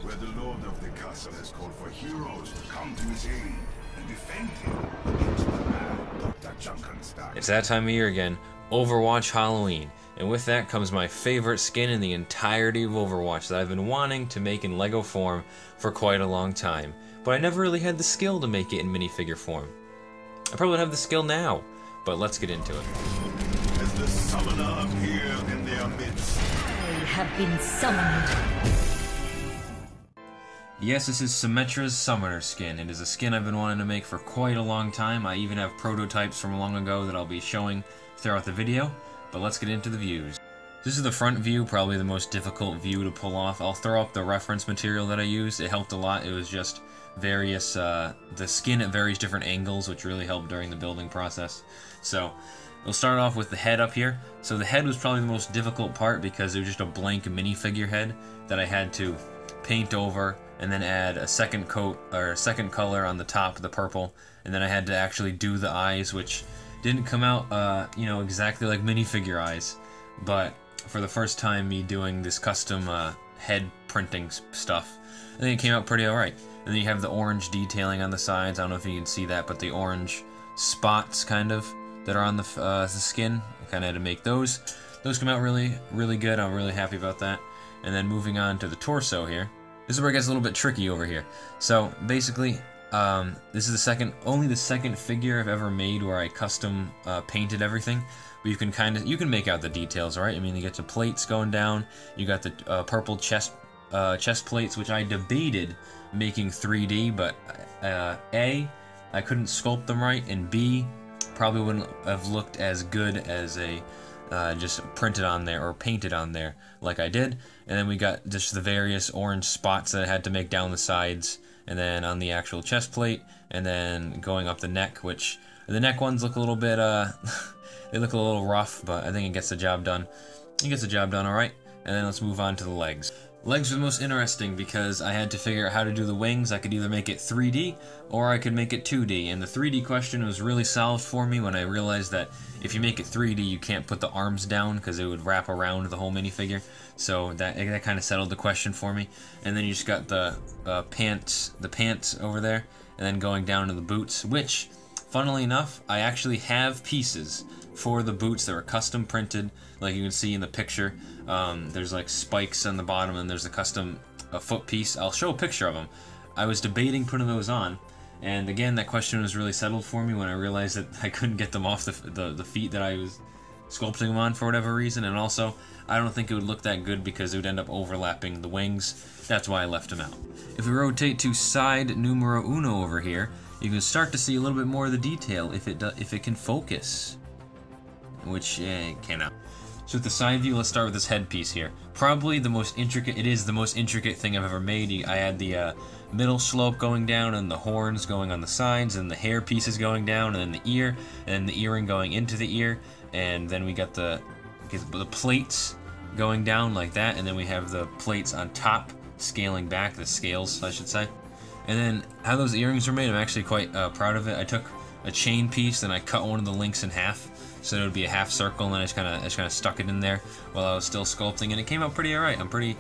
where the lord of the castle has called for heroes to come to his aid and defend him against the mad Dr. Junkenstein. It's that time of year again, Overwatch Halloween, and with that comes my favorite skin in the entirety of Overwatch that I've been wanting to make in Lego form for quite a long time, but I never really had the skill to make it in minifigure form. I probably don't have the skill now, but let's get into it. As the summoner appeared in their midst, I have been summoned. Yes, this is Symmetra's Summoner Skin. It is a skin I've been wanting to make for quite a long time. I even have prototypes from long ago that I'll be showing throughout the video, but let's get into the views. This is the front view, probably the most difficult view to pull off. I'll throw up the reference material that I used. It helped a lot. It was just various, the skin at various different angles, which really helped during the building process. So, we'll start off with the head up here. So the head was probably the most difficult part because it was just a blank minifigure head that I had to paint over and then add a second coat or a second color on the top, the purple, and then I had to actually do the eyes, which didn't come out, you know, exactly like minifigure eyes, but for the first time me doing this custom head printing stuff, I think it came out pretty alright. And then you have the orange detailing on the sides. I don't know if you can see that, but the orange spots kind of that are on the skin, I kind of had to make those. Those come out really, really good. I'm really happy about that. And then moving on to the torso here. This is where it gets a little bit tricky over here. So basically, this is only the second figure I've ever made where I custom painted everything. But you can make out the details, right? I mean, you get the plates going down. You got the purple chest plates, which I debated making 3D, but A, I couldn't sculpt them right, and B, probably wouldn't have looked as good as a just printed on there or painted on there like I did. And then we got just the various orange spots that I had to make down the sides, and then on the actual chest plate, and then going up the neck, which the neck ones look a little bit they look a little rough, but I think it gets the job done. It gets the job done alright. And then let's move on to the legs. Legs were the most interesting because I had to figure out how to do the wings. I could either make it 3D or I could make it 2D, and the 3D question was really solved for me when I realized that if you make it 3D you can't put the arms down because it would wrap around the whole minifigure, so that kind of settled the question for me. And then you just got the pants over there, and then going down to the boots, which, funnily enough, I actually have pieces for the boots that were custom printed, like you can see in the picture. There's like spikes on the bottom, and there's a custom foot piece. I'll show a picture of them. I was debating putting those on, and again, that question was really settled for me when I realized that I couldn't get them off the feet that I was sculpting them on for whatever reason, and also, I don't think it would look that good because it would end up overlapping the wings. That's why I left them out. If we rotate to side numero uno over here, you can start to see a little bit more of the detail if it can focus, which it cannot. So with the side view, let's start with this headpiece here. Probably the most intricate, it is the most intricate thing I've ever made. I had the middle slope going down, and the horns going on the sides, and the hair pieces going down, and then the ear, and then the earring going into the ear, and then we got the plates going down like that, and then we have the plates on top scaling back, the scales I should say. And then how those earrings were made, I'm actually quite proud of it. I took a chain piece and I cut one of the links in half, so it would be a half circle, and then I just kind of stuck it in there while I was still sculpting, and it came out pretty alright. I'm pretty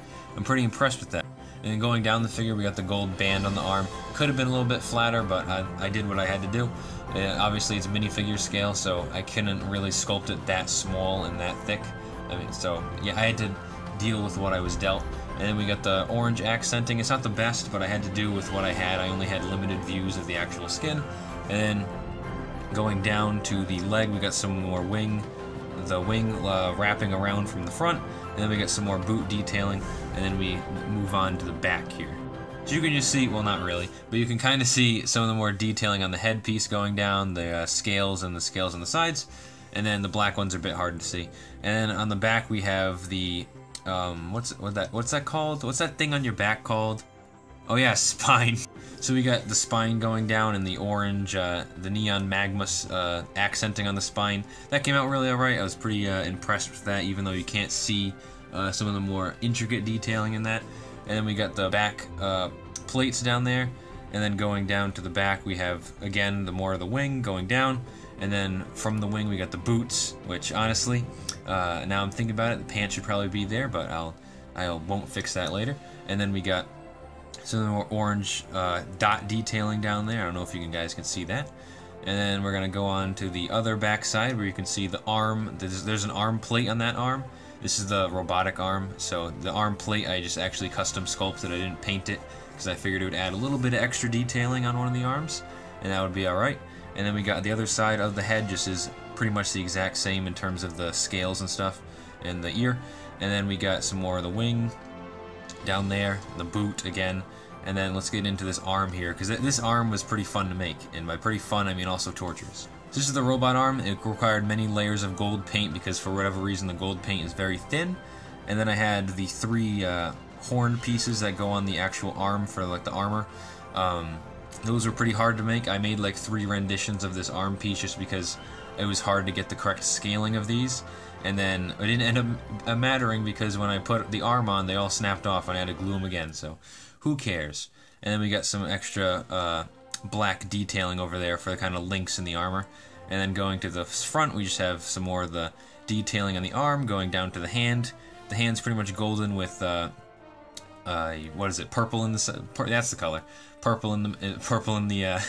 impressed with that. And then going down the figure, we got the gold band on the arm. Could have been a little bit flatter, but I did what I had to do. Obviously, it's minifigure scale, so I couldn't really sculpt it that small and that thick. I mean, so yeah, I had to deal with what I was dealt. And then we got the orange accenting. It's not the best, but I had to do with what I had. I only had limited views of the actual skin. And then going down to the leg, we got some more wing, wrapping around from the front, and then we got some more boot detailing, and then we move on to the back here. So you can just see, well, not really, but you can kind of see some of the more detailing on the headpiece going down, the scales and the scales on the sides, and then the black ones are a bit hard to see. And then on the back we have the what's that called? What's that thing on your back called? Oh yeah, spine. So we got the spine going down, and the orange, the neon magma accenting on the spine. That came out really alright. I was pretty impressed with that, even though you can't see some of the more intricate detailing in that. And then we got the back plates down there, and then going down to the back we have, again, the more of the wing going down, and then from the wing we got the boots, which honestly, now I'm thinking about it, the pants should probably be there, but I won't fix that later. And then we got some orange dot detailing down there. I don't know if you guys can see that. And then we're going to go on to the other back side where you can see the arm. There's an arm plate on that arm. This is the robotic arm. So the arm plate I just actually custom sculpted. I didn't paint it because I figured it would add a little bit of extra detailing on one of the arms, and that would be alright. And then we got the other side of the head, just is pretty much the exact same in terms of the scales and stuff, and the ear. And then we got some more of the wing down there, the boot again. And then let's get into this arm here, because this arm was pretty fun to make, and by pretty fun I mean also torturous. So this is the robot arm. It required many layers of gold paint because for whatever reason the gold paint is very thin. And then I had the 3 horn pieces that go on the actual arm for like the armor. Those were pretty hard to make. I made like 3 renditions of this arm piece just because it was hard to get the correct scaling of these. And then it didn't end up mattering because when I put the arm on, they all snapped off and I had to glue them again. So who cares? And then we got some extra black detailing over there for the kind of links in the armor. And then going to the front, we just have some more of the detailing on the arm going down to the hand. The hand's pretty much golden with what is it? Purple in the that's the color. Purple in the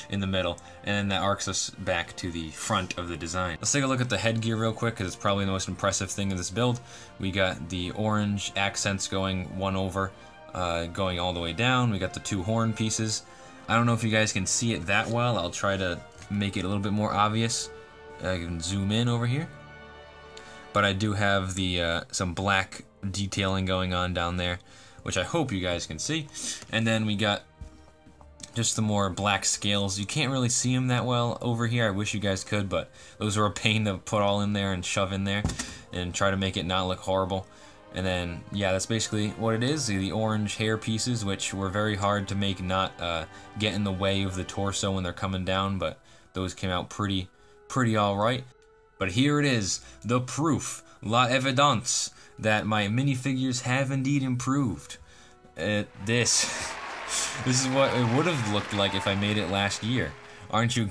in the middle, and then that arcs us back to the front of the design. Let's take a look at the headgear real quick because it's probably the most impressive thing in this build. We got the orange accents going one over, going all the way down. We got the 2 horn pieces. I don't know if you guys can see it that well. I'll try to make it a little bit more obvious. I can zoom in over here. But I do have the some black detailing going on down there, which I hope you guys can see. And then we got just the more black scales. You can't really see them that well over here. I wish you guys could, but those are a pain to put all in there and shove in there and try to make it not look horrible. And then, yeah, that's basically what it is. The orange hair pieces, which were very hard to make not get in the way of the torso when they're coming down, but those came out pretty alright. But here it is, the proof, la evidence, that my minifigures have indeed improved. This is what it would have looked like if I made it last year. Aren't you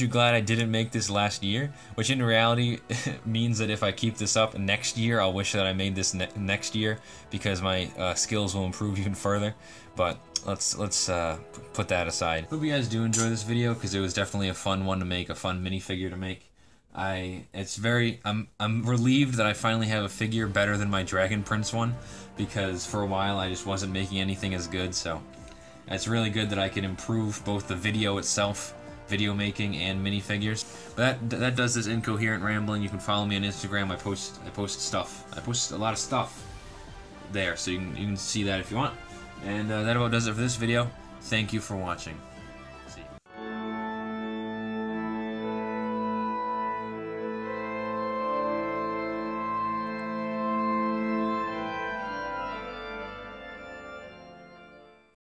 glad I didn't make this last year? Which in reality means that if I keep this up next year, I'll wish that I made this next year because my skills will improve even further. But let's put that aside. Hope you guys do enjoy this video because it was definitely a fun one to make, a fun minifigure to make. I'm relieved that I finally have a figure better than my Dragon Prince one, because for a while I just wasn't making anything as good. So it's really good that I can improve both the video itself, video making, and minifigures. But that does this incoherent rambling. You can follow me on Instagram. I post stuff. I post a lot of stuff there, so you can see that if you want. And that about does it for this video. Thank you for watching.